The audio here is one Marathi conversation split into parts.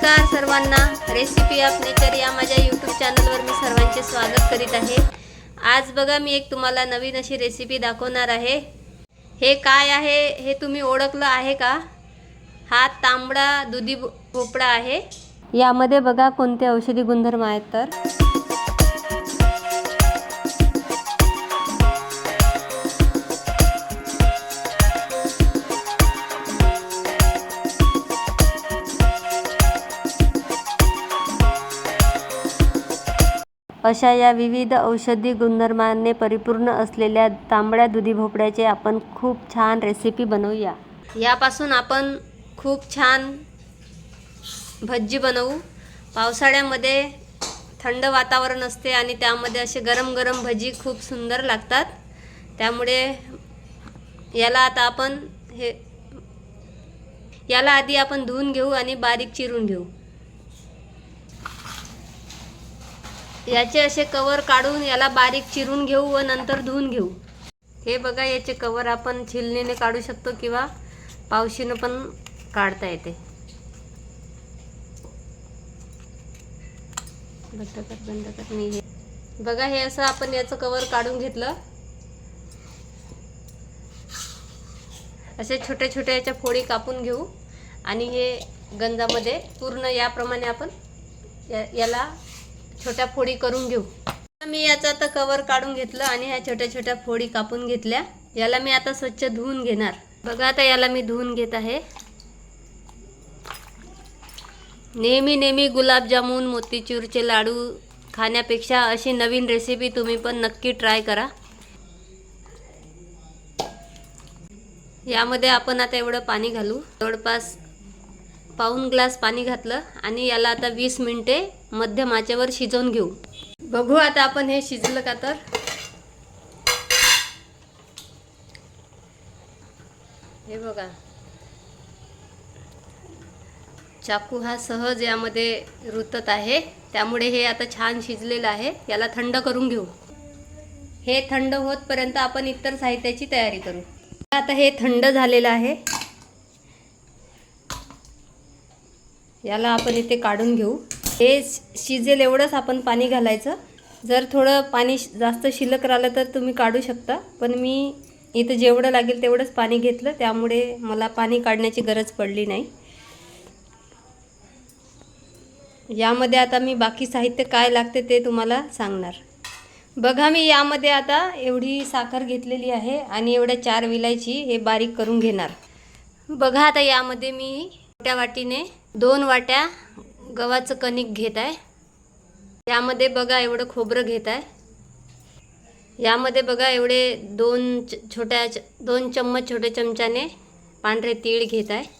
नमस्कार सर्वांना, रेसिपी ऑफ नेचर या माझ्या यूट्यूब चॅनलवर मी सर्वांचे स्वागत करीत आहे। आज बघा मी एक तुम्हाला नवीन अशी रेसिपी दाखवणार आहे। हे काय आहे हे तुम्ही ओळखलं आहे का? हा तांबडा दुधी भोपळा आहे। यामध्ये बघा कोणते औषधी गुणधर्म आहेत तर अशा या विविध औषधी गुणधर्मांनी परिपूर्ण असलेल्या तांबड्या दुधी भोपळ्याचे आपण खूप छान रेसिपी बनवूया। यापासून आपण खूप छान भज्जी बनवू। पावसाळ्यामध्ये थंड वातावरण असते आणि त्यामध्ये असे गरम गरम भजी खूप सुंदर लागतात। त्यामुळे याला आधी आपण धुवून घेऊ आणि बारीक चिरून घेऊ। याचे असे कवर काढून याला बारीक चिरून घेऊ व नंतर धुवून घेऊ। हे बघा याचे कवर आपण छिलनीने काढू शकतो किंवा पावशीने पण काढता येते। बंद कर मी हे बघा हे असं आपण याचं कवर काढून घेतलं। असे छोटे छोटे याच्या फोडी कापून घेऊ आणि हे गंजामध्ये पूर्ण याप्रमाणे आपण याला छोट्या फोडी करून घेऊ। मी याचा आता कवर काढून घेतलं आणि ह्या छोट्या छोट्या फोडी कापून घेतल्या। याला मी आता स्वच्छ धुवून घेणार। बघा आता याला मी धुवून घेत आहे। नेहमी गुलाबजामुन मोतीचूरचे लाडू खाण्यापेक्षा अशी नवीन रेसिपी तुम्ही पण नक्की ट्राय करा। यामध्ये आपण आता एवढं पाणी घालू, जवळपास पाऊण ग्लास पाणी घातलं आणि याला आता 20 मिनिटे मध्यम आचेवर शिजवून घेऊ। बघू आता आपण हे शिजलं का तर हे बघा चाकू हा सहज यामध्ये रुतत आहे, त्यामुळे हे आता छान शिजलेलं आहे। याला थंड करून घेऊ। हे थंड होतपर्यंत आपण इतर साहित्याची तयारी करू। आता हे थंड झालेलं आहे, याला आपण इथे काढून घेऊ। हे शिजेल एवढंच आपण पाणी घालायचं। जर थोडं पाणी जास्त शिल्लक राहिलं तर तुम्ही काढू शकता, पण मी इथे जेवढं लागेल तेवढंच पाणी घेतलं, त्यामुळे मला पाणी काढण्याची गरज पडली नाही। यामध्ये आता मी बाकी साहित्य काय लागते ते तुम्हाला सांगणार। बघा मी यामध्ये आता एवढी साखर घेतलेली आहे आणि एवढ्या 4 विलायची हे बारीक करून घेणार। बघा आता यामध्ये मी मोठ्या वाटीने 2 वाट्या गव्हाचं कणिक घेत आहे। यामध्ये बघा एवढं खोबरं घेत आहे। यामध्ये बघा एवढे 2 चम्मच छोट्या चमच्याने पांढरे तीळ घेत आहे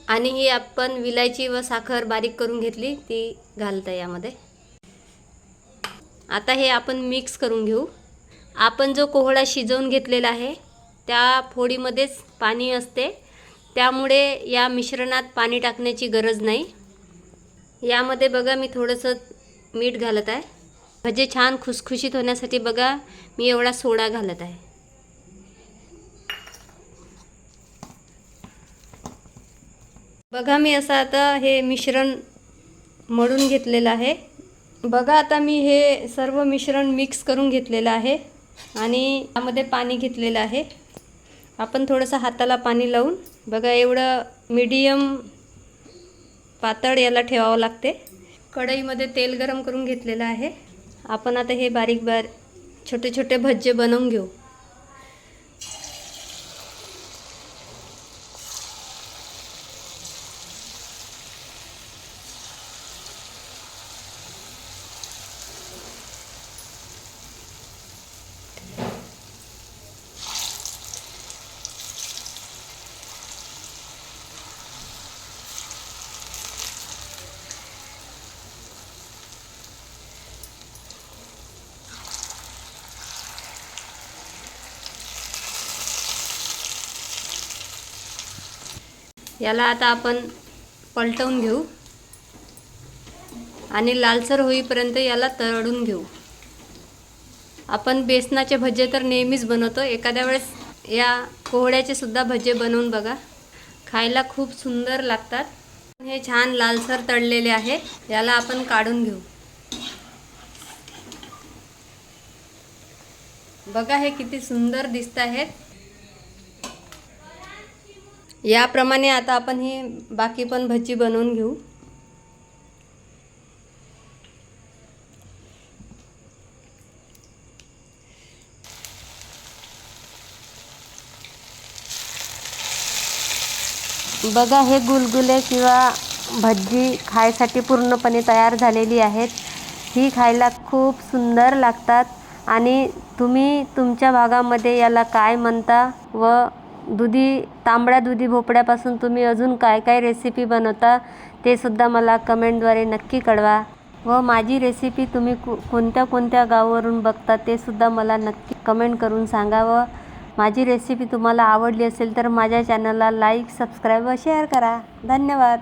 आणि ही आपण विलायची व साखर बारीक करून घेतली ती घालत आहे यामध्ये। आता हे आपण मिक्स करून घेऊ। आपण जो कोहळा शिजवून घेतलेला आहे त्या फोडीमध्येच पाणी असते, त्यामुळे या मिश्रणात पाणी टाकण्याची गरज नाही। यामध्ये बघा मी थोडंसं मीठ घालत आहे। भजे छान खुसखुशीत होण्यासाठी बघा मी एवढा सोडा घालत आहे। बघा मी असं आता हे मिश्रण मळून घेतलेलं आहे। बघा आता मी हे सर्व मिश्रण मिक्स करून घेतलेलं आहे आणि यामध्ये पाणी घेतलेलं आहे। आपण थोडंसं हाताला पाणी लावून बघा एवढं मीडियम पातळ याला ठेवावं लागते। कढईमध्ये तेल गरम करून घेतलेलं आहे। आपण आता हे बारीक छोटे छोटे भज्जे बनवून घेऊ। याला आता आपण पलटवून घेऊ आणि लालसर होईपर्यंत याला तळून घेऊ। आपण बेसनाचे भजे तर नेहमीच बनवतो, एखाद्या वेळेस या कोहळ्याचे सुद्धा भजे बनवून बघा, खायला खूप सुंदर लागतात। हे छान लालसर तळलेले आहे, याला आपण काढून घेऊ. बघा हे किती सुंदर दिसत आहेत. याप्रमाणे आता आपण ही बाकी पण भजी बनवून घेऊ. बघा हे गुलगुले किंवा भजी खायसाठी पूर्णपणे तयार झालेली आहेत. ही खायला खूप सुंदर लागतात आणि तुम्ही तुमच्या भागामध्ये याला काय म्हणता व तांबड्या दुधी भोपळ्यापासून तुम्ही अजून काय काय रेसिपी बनवता ते सुद्धा मला कमेंटद्वारे नक्की कळवा. व माझी रेसिपी तुम्ही कोणत्या कोणत्या गावावरून बघता ते सुद्धा मला नक्की कमेंट करून सांगा. व माझी रेसिपी तुम्हाला आवडली असेल तर माझ्या चॅनलला लाईक, सबस्क्राईब व शेअर करा. धन्यवाद.